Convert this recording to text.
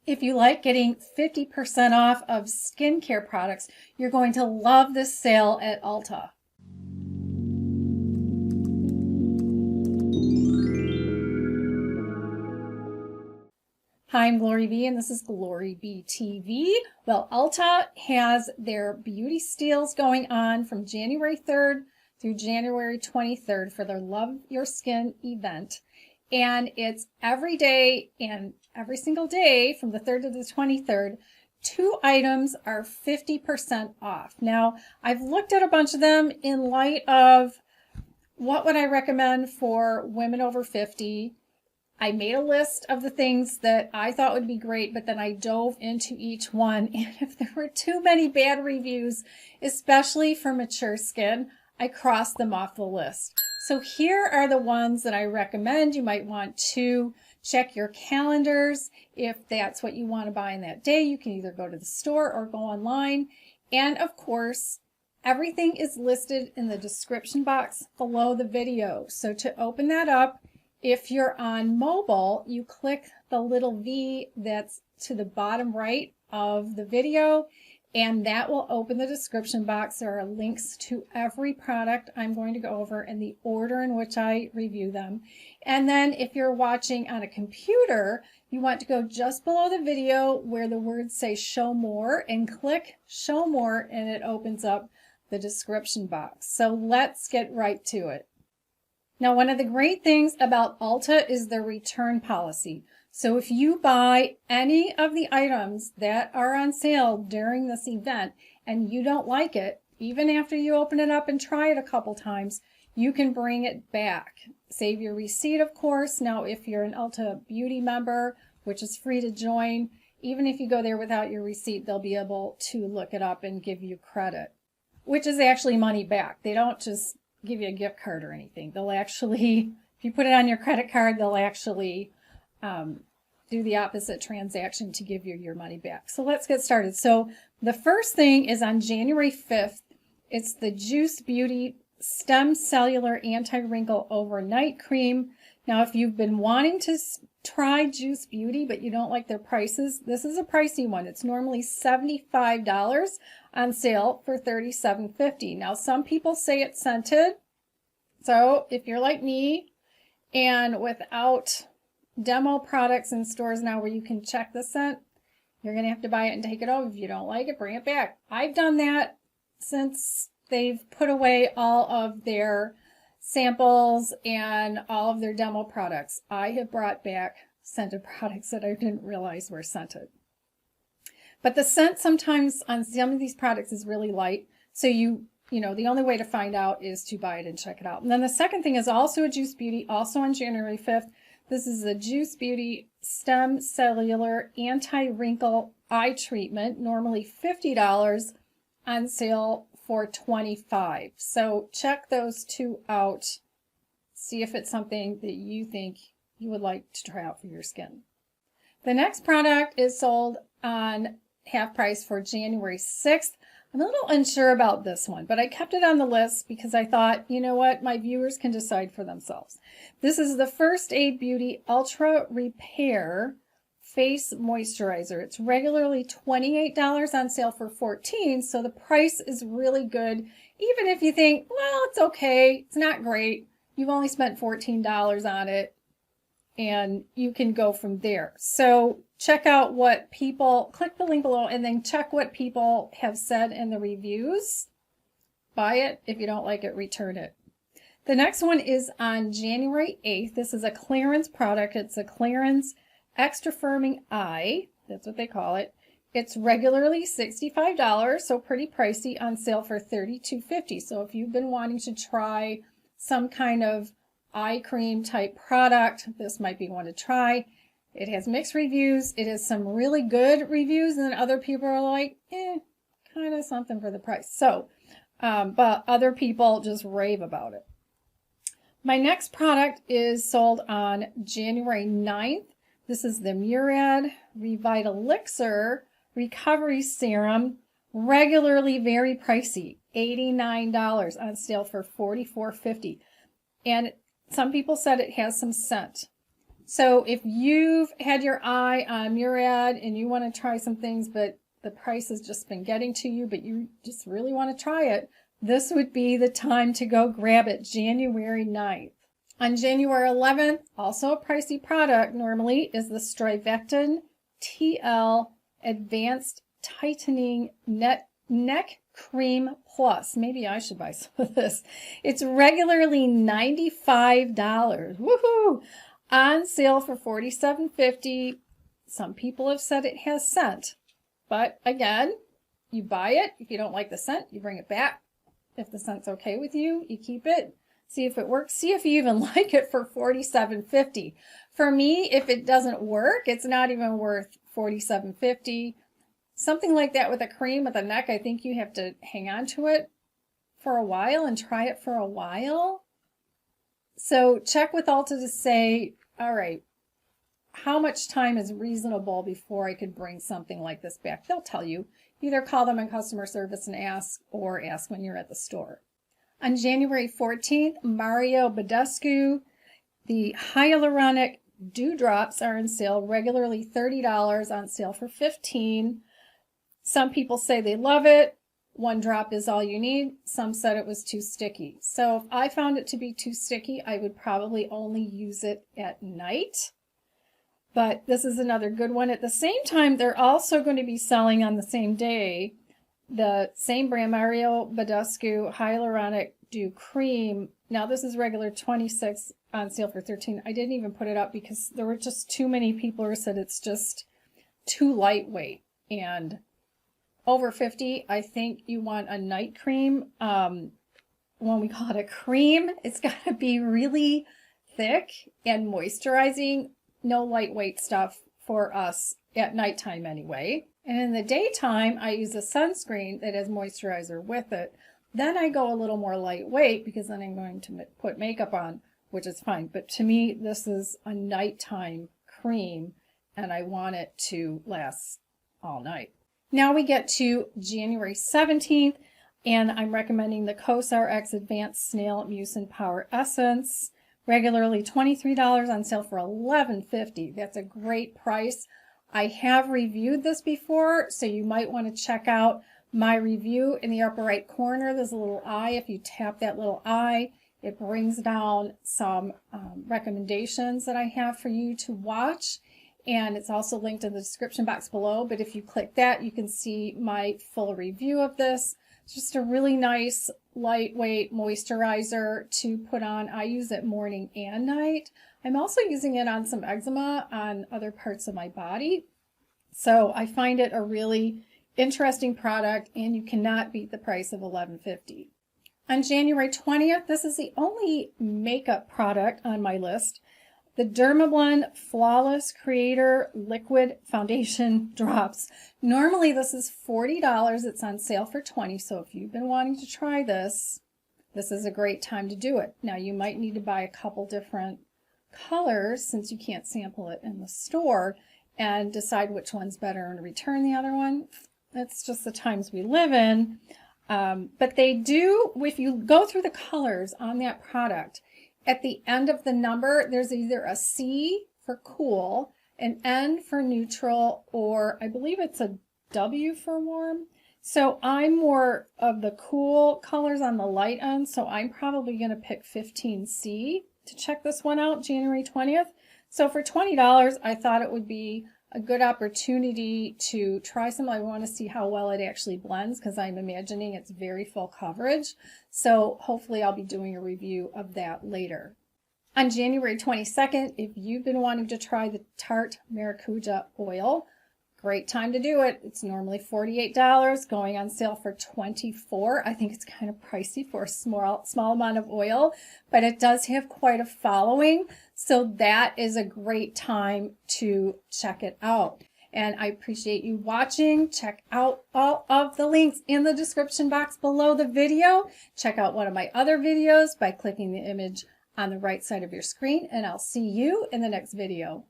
If you like getting 50% off of skincare products, you're going to love this sale at Ulta. Hi, I'm GloryB, and this is GloryB-TV. Well, Ulta has their beauty steals going on from January 3rd through January 23rd for their Love Your Skin event. And it's every day and every single day from the 3rd to the 23rd, 2 items are 50% off. Now, I've looked at a bunch of them in light of what would I recommend for women over 50. I made a list of the things that I thought would be great, but then I dove into each one. And if there were too many bad reviews, especially for mature skin, I crossed them off the list. So here are the ones that I recommend. You might want to check your calendars. If that's what you want to buy in that day, you can either go to the store or go online. And of course, everything is listed in the description box below the video. So to open that up, if you're on mobile, you click the little V that's to the bottom right of the video, and that will open the description box. There are links to every product I'm going to go over and the order in which I review them. And then if you're watching on a computer, you want to go just below the video where the words say show more and click show more, and it opens up the description box. So let's get right to it. Now, one of the great things about Ulta is their return policy. So if you buy any of the items that are on sale during this event and you don't like it, even after you open it up and try it a couple times, you can bring it back. Save your receipt, of course. Now, if you're an Ulta Beauty member, which is free to join, even if you go there without your receipt, they'll be able to look it up and give you credit, which is actually money back. They don't just give you a gift card or anything. They'll actually, if you put it on your credit card, they'll actually do the opposite transaction to give you your money back. So let's get started. So the first thing is on January 5th. It's the Juice Beauty Stem Cellular Anti-Wrinkle Overnight Cream. Now, if you've been wanting to try Juice Beauty, but you don't like their prices, this is a pricey one. It's normally $75 on sale for $37.50. Now, some people say it's scented. So if you're like me and without demo products in stores now where you can check the scent, you're going to have to buy it and take it home. If you don't like it, bring it back. I've done that since they've put away all of their samples and all of their demo products. I have brought back scented products that I didn't realize were scented. But the scent sometimes on some of these products is really light. So you know, the only way to find out is to buy it and check it out. And then the second thing is also a Juice Beauty, also on January 5th. This is the Juice Beauty Stem Cellular Anti-Wrinkle Eye Treatment, normally $50, on sale for $25. So check those two out. See if it's something that you think you would like to try out for your skin. The next product is sold on half price for January 6th. I'm a little unsure about this one, but I kept it on the list because I thought, you know what, my viewers can decide for themselves. This is the First Aid Beauty Ultra Repair Face Moisturizer. It's regularly $28 on sale for $14, so the price is really good. Even if you think, well, it's okay, it's not great, you've only spent $14 on it, and you can go from there. So check out what people, click the link below, and then check what people have said in the reviews. Buy it. If you don't like it, return it. The next one is on January 8th. This is a clearance product. It's a clearance extra firming eye. That's what they call it. It's regularly $65, so pretty pricey, on sale for $32.50. So if you've been wanting to try some kind of eye cream type product, this might be one to try. It has mixed reviews. It has some really good reviews, and then other people are like, kind of something for the price. So, but other people just rave about it. My next product is sold on January 9th. This is the Murad Revita Elixir Recovery Serum, regularly very pricey, $89, on sale for $44.50. And some people said it has some scent. So if you've had your eye on Murad and you want to try some things, but the price has just been getting to you, but you just really want to try it, this would be the time to go grab it, January 9th. On January 11th, also a pricey product normally, is the Strivectin TL Advanced Tightening Neck Cream Plus. Maybe I should buy some of this. It's regularly $95. Woohoo! On sale for $47.50. Some people have said it has scent. But again, you buy it. If you don't like the scent, you bring it back. If the scent's okay with you, you keep it. See if it works. See if you even like it for $47.50. For me, if it doesn't work, it's not even worth $47.50. Something like that with a cream with a neck, I think you have to hang on to it for a while and try it for a while. So check with Ulta to say, all right, how much time is reasonable before I could bring something like this back? They'll tell you. Either call them in customer service and ask, or ask when you're at the store. On January 14th, Badescu, the Hyaluronic Dewdrops are on sale, regularly $30, on sale for $15. Some people say they love it. One drop is all you need. Some said it was too sticky. So if I found it to be too sticky, I would probably only use it at night. But this is another good one. At the same time, they're also going to be selling on the same day the same brand, Badescu Hyaluronic Dew Cream. Now this is regular $26, on sale for $13. I didn't even put it up because there were just too many people who said it's just too lightweight. And over 50, I think you want a night cream. When we call it a cream, it's got to be really thick and moisturizing. No lightweight stuff for us at nighttime anyway. And in the daytime, I use a sunscreen that has moisturizer with it. Then I go a little more lightweight because then I'm going to put makeup on, which is fine. But to me, this is a nighttime cream and I want it to last all night. Now we get to January 17th, and I'm recommending the Cosrx Advanced Snail Mucin Power Essence. Regularly $23, on sale for $11.50. That's a great price. I have reviewed this before, so you might want to check out my review. In the upper right corner, there's a little eye. If you tap that little eye, it brings down some recommendations that I have for you to watch. And it's also linked in the description box below. But if you click that, you can see my full review of this. It's just a really nice, lightweight moisturizer to put on. I use it morning and night. I'm also using it on some eczema on other parts of my body. So I find it a really interesting product, and you cannot beat the price of $11.50. On January 20th, this is the only makeup product on my list. The Dermablend Flawless Creator Liquid Foundation Drops. Normally this is $40. It's on sale for $20. So if you've been wanting to try this, this is a great time to do it. Now you might need to buy a couple different colors since you can't sample it in the store and decide which one's better and return the other one. That's just the times we live in. But they do, if you go through the colors on that product, at the end of the number, there's either a C for cool, an N for neutral, or I believe it's a W for warm. So I'm more of the cool colors on the light end, so I'm probably going to pick 15C to check this one out, January 20th. So for $20, I thought it would be a good opportunity to try some. I want to see how well it actually blends because I'm imagining it's very full coverage. So hopefully I'll be doing a review of that later. On January 22nd, if you've been wanting to try the Tarte Maracuja Oil, great time to do it. It's normally $48, going on sale for $24. I think it's kind of pricey for a small amount of oil, but it does have quite a following. So that is a great time to check it out. And I appreciate you watching. Check out all of the links in the description box below the video. Check out one of my other videos by clicking the image on the right side of your screen, and I'll see you in the next video.